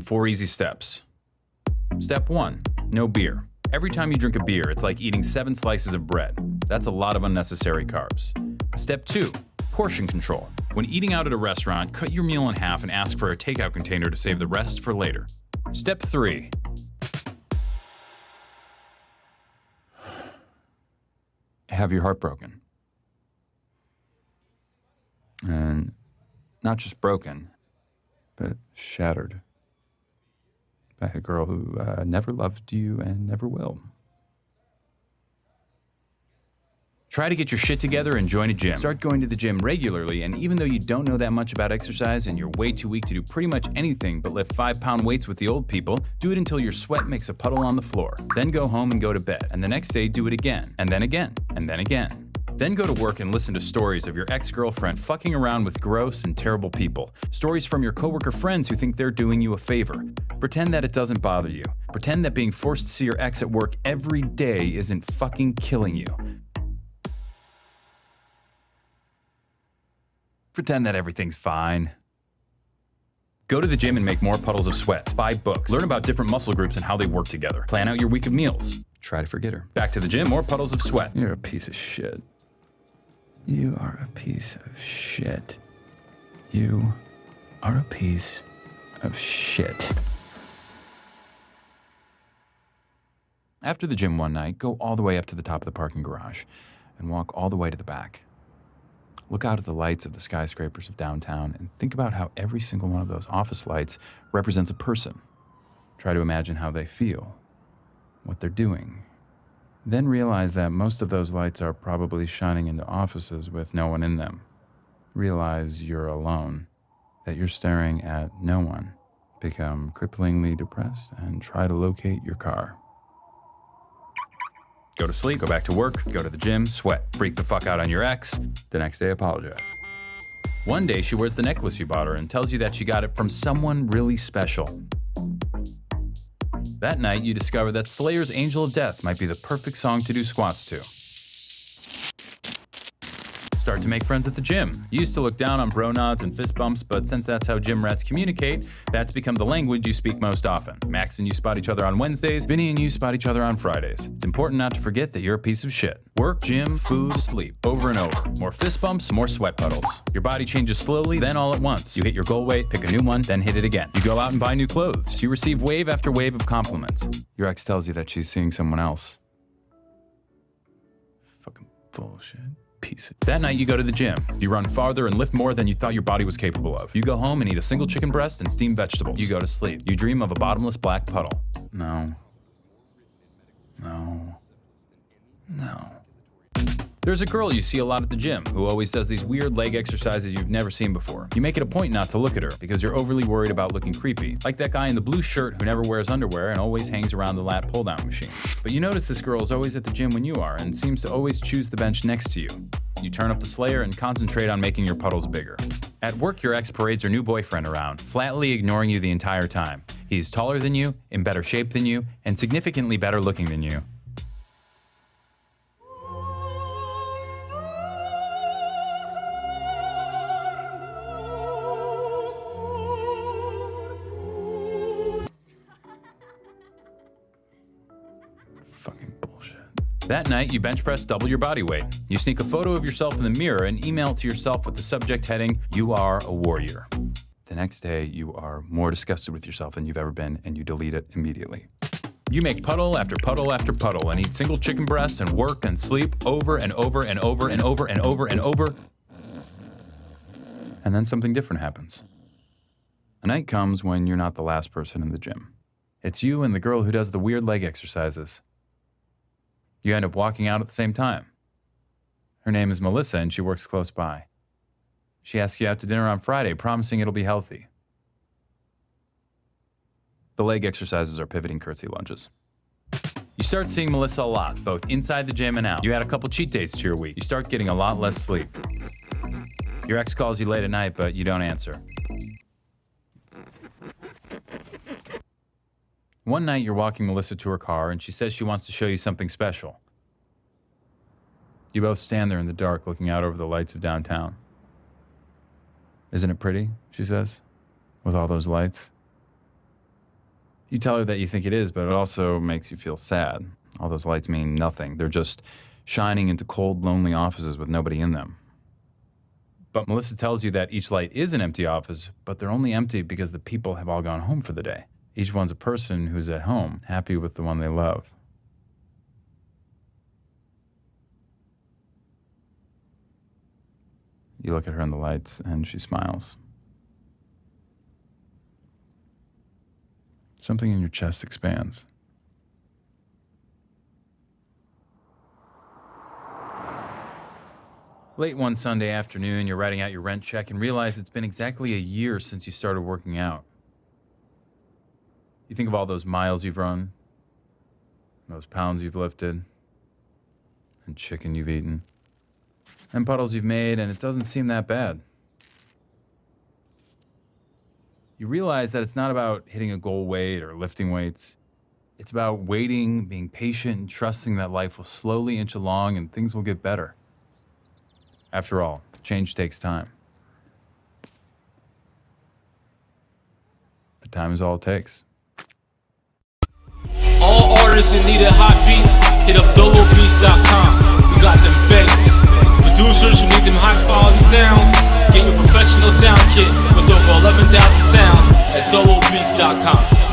4 easy steps. Step 1, no beer. Every time you drink a beer, it's like eating 7 slices of bread. That's a lot of unnecessary carbs. Step 2, portion control. When eating out at a restaurant, cut your meal in half and ask for a takeout container to save the rest for later. Step 3, have your heart broken. And not just broken, but shattered by a girl who never loved you and never will. Try to get your shit together and join a gym. Start going to the gym regularly, and even though you don't know that much about exercise and you're way too weak to do pretty much anything but lift 5-pound weights with the old people, do it until your sweat makes a puddle on the floor. Then go home and go to bed. And the next day, do it again. And then again. And then again. Then go to work and listen to stories of your ex-girlfriend fucking around with gross and terrible people. Stories from your coworker friends who think they're doing you a favor. Pretend that it doesn't bother you. Pretend that being forced to see your ex at work every day isn't fucking killing you. Pretend that everything's fine. Go to the gym and make more puddles of sweat. Buy books. Learn about different muscle groups and how they work together. Plan out your week of meals. Try to forget her. Back to the gym, more puddles of sweat. You're a piece of shit. You are a piece of shit. You are a piece of shit. After the gym one night, go all the way up to the top of the parking garage and walk all the way to the back. Look out at the lights of the skyscrapers of downtown and think about how every single one of those office lights represents a person. Try to imagine how they feel, what they're doing. Then realize that most of those lights are probably shining into offices with no one in them. Realize you're alone, that you're staring at no one. Become cripplingly depressed and try to locate your car. Go to sleep, go back to work, go to the gym, sweat, freak the fuck out on your ex. The next day, apologize. One day, she wears the necklace you bought her and tells you that she got it from someone really special. That night, you discover that Slayer's Angel of Death might be the perfect song to do squats to. Start to make friends at the gym. You used to look down on bro nods and fist bumps, but since that's how gym rats communicate, that's become the language you speak most often. Max and you spot each other on Wednesdays, Vinny and you spot each other on Fridays. It's important not to forget that you're a piece of shit. Work, gym, food, sleep, over and over. More fist bumps, more sweat puddles. Your body changes slowly, then all at once. You hit your goal weight, pick a new one, then hit it again. You go out and buy new clothes. You receive wave after wave of compliments. Your ex tells you that she's seeing someone else. Fucking bullshit. That night you go to the gym. You run farther and lift more than you thought your body was capable of. You go home and eat a single chicken breast and steamed vegetables. You go to sleep. You dream of a bottomless black puddle. No. No. No. There's a girl you see a lot at the gym who always does these weird leg exercises you've never seen before. You make it a point not to look at her because you're overly worried about looking creepy. Like that guy in the blue shirt who never wears underwear and always hangs around the lat pull-down machine. But you notice this girl is always at the gym when you are and seems to always choose the bench next to you. You turn up the Slayer and concentrate on making your puddles bigger. At work, your ex parades her new boyfriend around, flatly ignoring you the entire time. He's taller than you, in better shape than you, and significantly better looking than you. Fucking bullshit. That night, you bench press double your body weight. You sneak a photo of yourself in the mirror and email it to yourself with the subject heading, "You are a warrior." The next day, you are more disgusted with yourself than you've ever been, and you delete it immediately. You make puddle after puddle after puddle and eat single chicken breasts and work and sleep over and over and over and over and over and over. And then something different happens. A night comes when you're not the last person in the gym. It's you and the girl who does the weird leg exercises. You end up walking out at the same time. Her name is Melissa and she works close by. She asks you out to dinner on Friday, promising it'll be healthy. The leg exercises are pivoting curtsy lunges. You start seeing Melissa a lot, both inside the gym and out. You add a couple cheat days to your week. You start getting a lot less sleep. Your ex calls you late at night, but you don't answer. One night, you're walking Melissa to her car, and she says she wants to show you something special. You both stand there in the dark, looking out over the lights of downtown. "Isn't it pretty?" she says, "with all those lights?" You tell her that you think it is, but it also makes you feel sad. All those lights mean nothing. They're just shining into cold, lonely offices with nobody in them. But Melissa tells you that each light is an empty office, but they're only empty because the people have all gone home for the day. Each one's a person who's at home, happy with the one they love. You look at her in the lights, and she smiles. Something in your chest expands. Late one Sunday afternoon, you're writing out your rent check and realize it's been exactly a year since you started working out. You think of all those miles you've run, those pounds you've lifted, and chicken you've eaten, and puddles you've made, and it doesn't seem that bad. You realize that it's not about hitting a goal weight or lifting weights. It's about waiting, being patient, and trusting that life will slowly inch along and things will get better. After all, change takes time. But time is all it takes. All artists in need of hot beats, hit up dolobeats.com. We got them bangers. Producers who need them high quality sounds, get your professional sound kit with over 11,000 sounds at dolobeats.com.